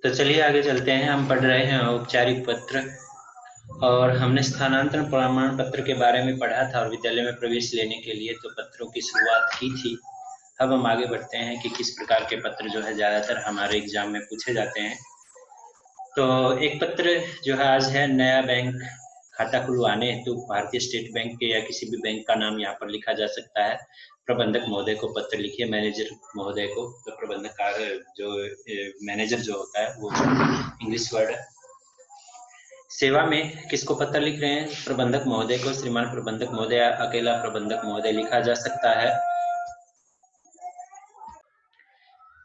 तो चलिए आगे चलते हैं। हम पढ़ रहे हैं औपचारिक पत्र और हमने स्थानांतरण प्रमाण पत्र के बारे में पढ़ा था और विद्यालय में प्रवेश लेने के लिए तो पत्रों की शुरुआत की थी। अब हम आगे बढ़ते हैं कि किस प्रकार के पत्र जो है ज़्यादातर हमारे एग्जाम में पूछे जाते हैं। तो एक पत्र जो है आज है, नया बैंक खाता खुलवाने हेतु भारतीय स्टेट बैंक के या किसी भी बैंक का नाम यहाँ पर लिखा जा सकता है। प्रबंधक महोदय को पत्र लिखिए, मैनेजर महोदय को। तो प्रबंधक जो मैनेजर जो होता है वो इंग्लिश वर्ड है। सेवा में किसको पत्र लिख रहे हैं? प्रबंधक महोदय को। श्रीमान प्रबंधक महोदय, अकेला प्रबंधक महोदय लिखा जा सकता है।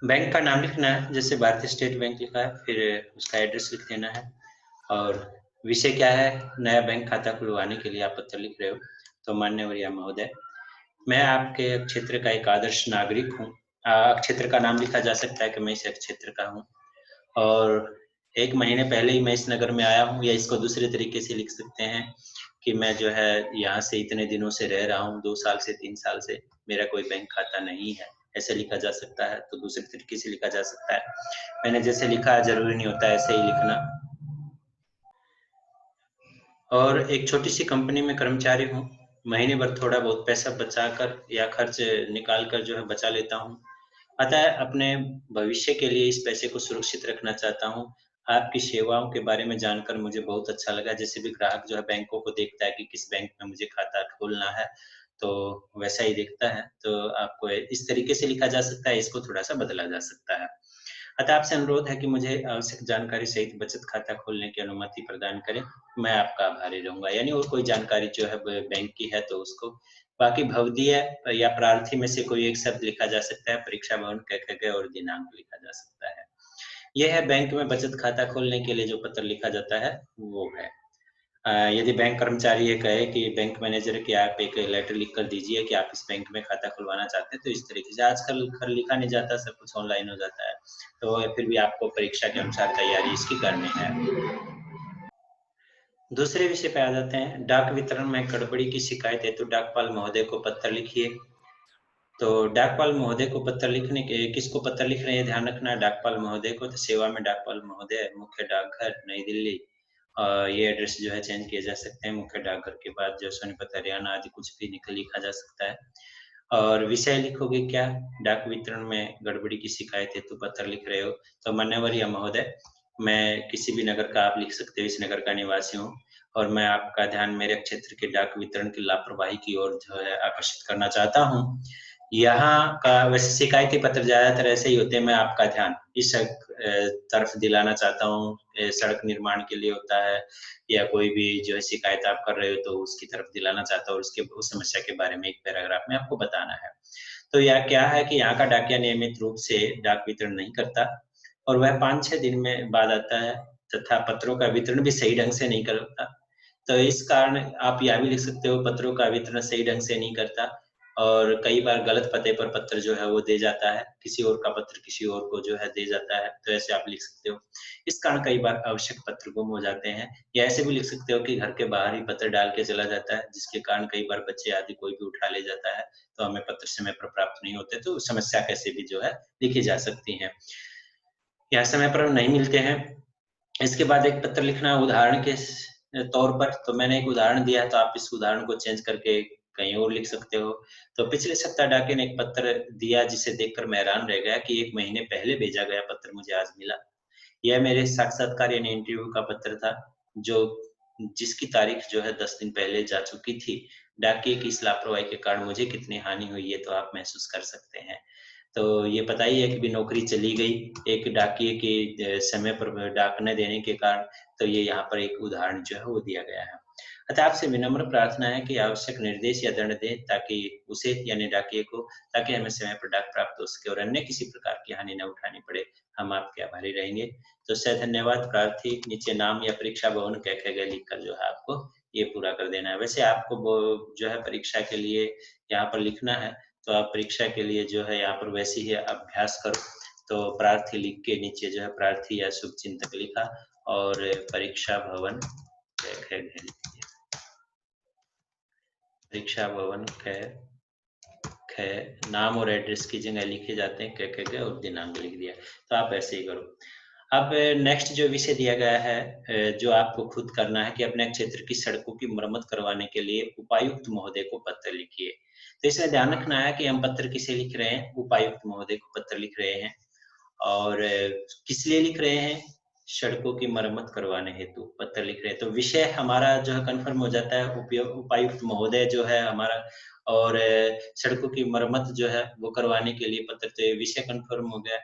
बैंक का नाम लिखना है, जैसे भारतीय स्टेट बैंक लिखा है, फिर उसका एड्रेस लिख देना है। और विषय क्या है? नया बैंक खाता खुलवाने के लिए आप पत्र लिख रहे हो। तो मान्यवर महोदय, मैं आपके क्षेत्र का एक आदर्श नागरिक हूँ। क्षेत्र का नाम लिखा जा सकता है कि मैं इस क्षेत्र का हूँ और 1 महीने पहले ही मैं इस नगर में आया हूँ, या इसको दूसरे तरीके से लिख सकते हैं कि मैं जो है यहाँ से इतने दिनों से रह रहा हूँ, 2 साल से 3 साल से, मेरा कोई बैंक खाता नहीं है। ऐसे लिखा जा सकता है। तो दूसरे तरीके से लिखा जा सकता है। मैंने जैसे लिखा है, जरूरी नहीं होता ऐसे ही लिखना। और एक छोटी सी कंपनी में कर्मचारी हूँ। महीने भर थोड़ा बहुत पैसा बचाकर या खर्च निकाल कर जो है बचा लेता हूँ। अतः अपने भविष्य के लिए इस पैसे को सुरक्षित रखना चाहता हूँ। आपकी सेवाओं के बारे में जानकर मुझे बहुत अच्छा लगा। जैसे भी ग्राहक जो है बैंकों को देखता है कि किस बैंक में मुझे खाता खोलना है, तो वैसा ही देखता है। तो आपको इस तरीके से लिखा जा सकता है, इसको थोड़ा सा बदला जा सकता है। अतः आपसे अनुरोध है कि मुझे आवश्यक जानकारी सहित बचत खाता खोलने की अनुमति प्रदान करें। मैं आपका आभारी रहूंगा। यानी और कोई जानकारी जो है बैंक की है तो उसको। बाकी भवदीय या प्रार्थी में से कोई एक शब्द लिखा जा सकता है। परीक्षा भवन कह और दिनांक लिखा जा सकता है। यह है बैंक में बचत खाता खोलने के लिए जो पत्र लिखा जाता है वो है। यदि बैंक कर्मचारी ये कहे कि बैंक मैनेजर कि आप एक लेटर लिख कर दीजिए कि आप इस बैंक में खाता खुलवाना चाहते हैं, तो इस तरीके से आजकल खैर लिखा नहीं जाता, सब कुछ ऑनलाइन हो जाता है। तो फिर भी आपको परीक्षा के अनुसार तैयारी इसकी करनी है। दूसरे विषय पे आ जाते हैं। डाक वितरण में गड़बड़ी की शिकायत हेतु डाकपाल महोदय को पत्र लिखिए। तो डाकपाल महोदय को पत्र लिखने के, किसको पत्र लिख रहे हैं ध्यान रखना, डाकपाल महोदय को। तो सेवा में डाकपाल महोदय, मुख्य डाकघर नई दिल्ली। ये एड्रेस जो है चेंज किए जा सकते हैं। मुख्य डाकघर के बाद जो सोनीपत हरियाणा आदि कुछ भी लिखा जा सकता है। और विषय लिखोगे क्या? डाक वितरण में गड़बड़ी की शिकायत हेतु पत्र लिख रहे हो। तो मान्यवर या महोदय, मैं किसी भी नगर का आप लिख सकते हो, इस नगर का निवासी हूँ और मैं आपका ध्यान मेरे क्षेत्र के डाक वितरण की लापरवाही की ओर जो है आकर्षित करना चाहता हूँ। यहाँ का वैसे शिकायती पत्र ज्यादातर ऐसे ही होते हैं। मैं आपका ध्यान इस तरफ दिलाना चाहता हूँ। सड़क निर्माण के लिए होता है या कोई भी जो है शिकायत आप कर रहे हो तो उसकी तरफ दिलाना चाहता हूँ, उसके उस समस्या के बारे में एक पैराग्राफ में आपको बताना है। तो यह क्या है कि यहाँ का डाकिया नियमित रूप से डाक वितरण नहीं करता और वह 5-6 दिन में बाद आता है तथा पत्रों का वितरण भी सही ढंग से नहीं करता। तो इस कारण आप यह भी लिख सकते हो, पत्रों का वितरण सही ढंग से नहीं करता और कई बार गलत पते पर पत्र जो है वो दे जाता है, किसी और का पत्र किसी और को जो है दे जाता है। तो ऐसे आप लिख सकते हो। इस कारण कई बार आवश्यक पत्र गुम हो जाते हैं। या ऐसे भी लिख सकते हो कि घर के बाहर ही पत्र डाल के चला जाता है, जिसके कारण कई बार बच्चे आदि कोई भी उठा ले जाता है, तो हमें पत्र समय पर प्राप्त नहीं होते। तो समस्या कैसे भी जो है लिखी जा सकती है। या समय पर नहीं मिलते हैं। इसके बाद एक पत्र लिखना उदाहरण के तौर पर। तो मैंने एक उदाहरण दिया है, तो आप इस उदाहरण को चेंज करके कहीं और लिख सकते हो। तो पिछले सप्ताह डाकिया ने एक पत्र दिया जिसे देखकर मैं हैरान रह गया कि 1 महीने पहले भेजा गया पत्र मुझे आज मिला। यह मेरे साक्षात्कार यानी इंटरव्यू का पत्र था, जो जिसकी तारीख जो है 10 दिन पहले जा चुकी थी। डाकिये की इस लापरवाही के कारण मुझे कितनी हानि हुई है तो आप महसूस कर सकते हैं। तो ये पता ही है कि भी नौकरी चली गई एक डाकिये के समय पर डाक न देने के कारण। तो ये यहाँ पर एक उदाहरण जो है वो दिया गया है। अतः आपसे विनम्र प्रार्थना है कि आवश्यक निर्देश या दंड दें ताकि उसे यानी डाकिये को, ताकि हमें समय पर डाक प्राप्त हो सके और अन्य किसी प्रकार की हानि न उठानी पड़े। हम आपके आभारी रहेंगे। तो धन्यवाद प्रार्थी। नीचे नाम या परीक्षा भवन कह गए लिख कर जो है आपको ये पूरा कर देना है। वैसे आपको वो जो है परीक्षा के लिए यहाँ पर लिखना है, तो आप परीक्षा के लिए जो है यहाँ पर वैसे ही अभ्यास करो। तो प्रार्थी लिख के नीचे जो है प्रार्थी या शुभ चिंतक लिखा और परीक्षा भवन परीक्षा भवन नाम और एड्रेस की जगह लिखे जाते हैं कह और दिनांक लिख दिया। तो आप ऐसे ही करो। अब नेक्स्ट जो विषय दिया गया है जो आपको खुद करना है कि अपने क्षेत्र की सड़कों की मरम्मत करवाने के लिए उपायुक्त महोदय को पत्र लिखिए। तो इसमें ध्यान रखना है कि हम पत्र किसे लिख रहे हैं? उपायुक्त महोदय को पत्र लिख रहे हैं और किस लिए लिख रहे हैं? सड़कों की मरम्मत करवाने हेतु पत्र लिख रहे हैं। तो विषय हमारा जो है कन्फर्म हो जाता है, उपायुक्त महोदय जो है हमारा और सड़कों की मरम्मत जो है वो करवाने के लिए पत्र, तो ये विषय कन्फर्म हो गया।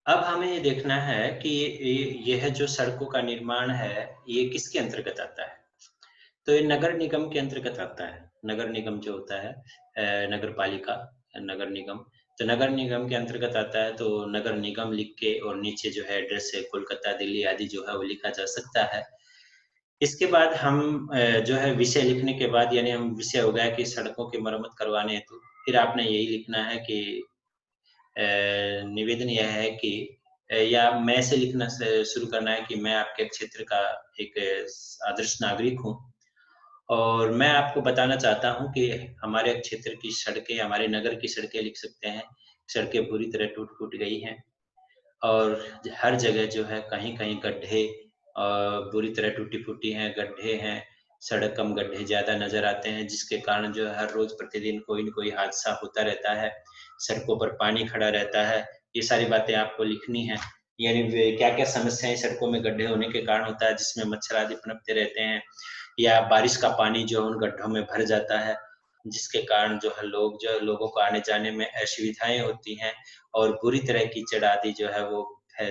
अब हमें ये देखना है कि यह जो सड़कों का निर्माण है, ये किसके अंतर्गत आता है? तो ये नगर निगम के अंतर्गत आता है। नगर निगम जो होता है नगर पालिका, नगर निगम, तो नगर निगम के अंतर्गत आता है, तो नगर निगम लिख के और नीचे जो है एड्रेस है कोलकाता, दिल्ली आदि जो है वो लिखा जा सकता है। इसके बाद हम जो है विषय लिखने के बाद यानी हम विषय हो गया कि सड़कों की मरम्मत करवाने हेतु, फिर आपने यही लिखना है कि निवेदन यह है कि या मैं से लिखना से शुरू करना है कि मैं आपके क्षेत्र का एक आदर्श नागरिक हूँ और मैं आपको बताना चाहता हूँ कि हमारे क्षेत्र की सड़कें, हमारे नगर की सड़कें लिख सकते हैं, सड़कें बुरी तरह टूट-फूट गई हैं और हर जगह जो है कहीं-कहीं गड्ढे बुरी तरह टूटी-फूटी हैं, गड्ढे हैं, सड़क कम गड्ढे ज़्यादा नज़र आते हैं, जिसके कारण जो है हर रोज़ प्रतिदिन कोई न कोई हादसा होता रहता है। सड़कों पर पानी खड़ा रहता है, ये सारी बातें आपको लिखनी हैं। यानी वे क्या-क्या समस्याएँ सड़कों में गड्ढे होने के कारण होता है, जिसमें मच्छर आदि पनपते रहते हैं या बारिश का पानी जो उन गड्ढों में भर जाता है, जिसके कारण जो है लोगों को आने-जाने में असुविधाएँ होती हैं और बुरी तरह कीचड़ आदि जो है वो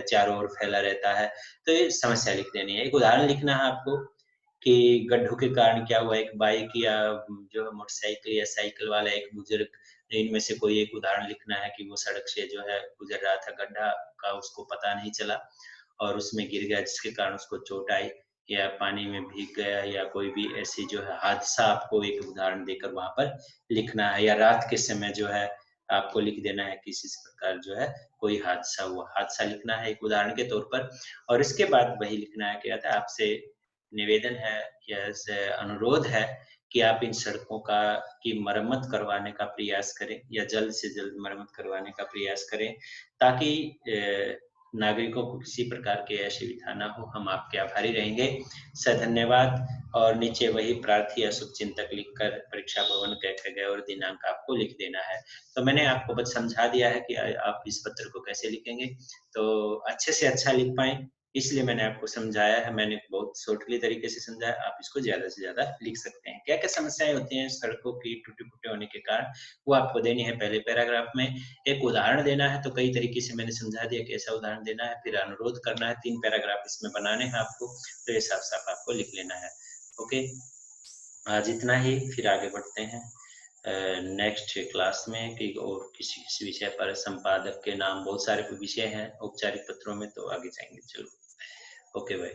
चारों ओर फैला रहता है। तो ये समस्या लिख देनी है। एक उदाहरण लिखना है आपको कि गड्ढों के कारण क्या हुआ, एक बाइक या जो है मोटरसाइकिल या साइकिल वाला एक बुजुर्ग, इनमें से कोई एक उदाहरण लिखना है कि वो सड़क से जो है गुज़र रहा था, गड्ढा का उसको पता नहीं चला और उसमें गिर गया जिसके कारण उसको चोट आई या पानी में भीग गया या कोई भी ऐसी जो है हादसा आपको एक उदाहरण देकर वहाँ पर लिखना है या रात के समय जो है आपको लिख देना है किसी इस प्रकार जो है कोई हादसा हुआ। हादसा लिखना है एक उदाहरण के तौर पर और इसके बाद वही लिखना है कि कहता है आपसे निवेदन है या से अनुरोध है कि आप इन सड़कों का की मरम्मत करवाने का प्रयास करें या जल्द से जल्द मरम्मत करवाने का प्रयास करें ताकि नागरिकों को किसी प्रकार की असुविधा ना हो। हम आपके आभारी रहेंगे। धन्यवाद और नीचे वही प्रार्थी या शुभचिंतक लिखकर परीक्षा भवन कह गए और दिनांक आपको लिख देना है। तो मैंने आपको बस समझा दिया है कि आप इस पत्र को कैसे लिखेंगे, तो अच्छे से अच्छा लिख पाएँ इसलिए मैंने आपको समझाया है, मैंने बहुत शॉर्टली तरीके से समझाया, आप इसको ज़्यादा से ज़्यादा लिख सकते हैं। क्या-क्या समस्याएँ होती हैं सड़कों की टूटे-फूटे होने के कारण, वो आपको देनी है पहले पैराग्राफ में। एक उदाहरण देना है, तो कई तरीके से मैंने समझा दिया कैसा उदाहरण देना है, फिर अनुरोध करना है, 3 पैराग्राफ इसमें बनाने हैं आपको, तो ये साफ-साफ आपको लिख लेना है। ओके, आज इतना ही, फिर आगे बढ़ते हैं नेक्स्ट क्लास में कि और किसी-किसी विषय पर संपादक के नाम बहुत सारे विषय हैं औपचारिक पत्रों में, तो आगे जाएँगे। चलो, ओके बाय।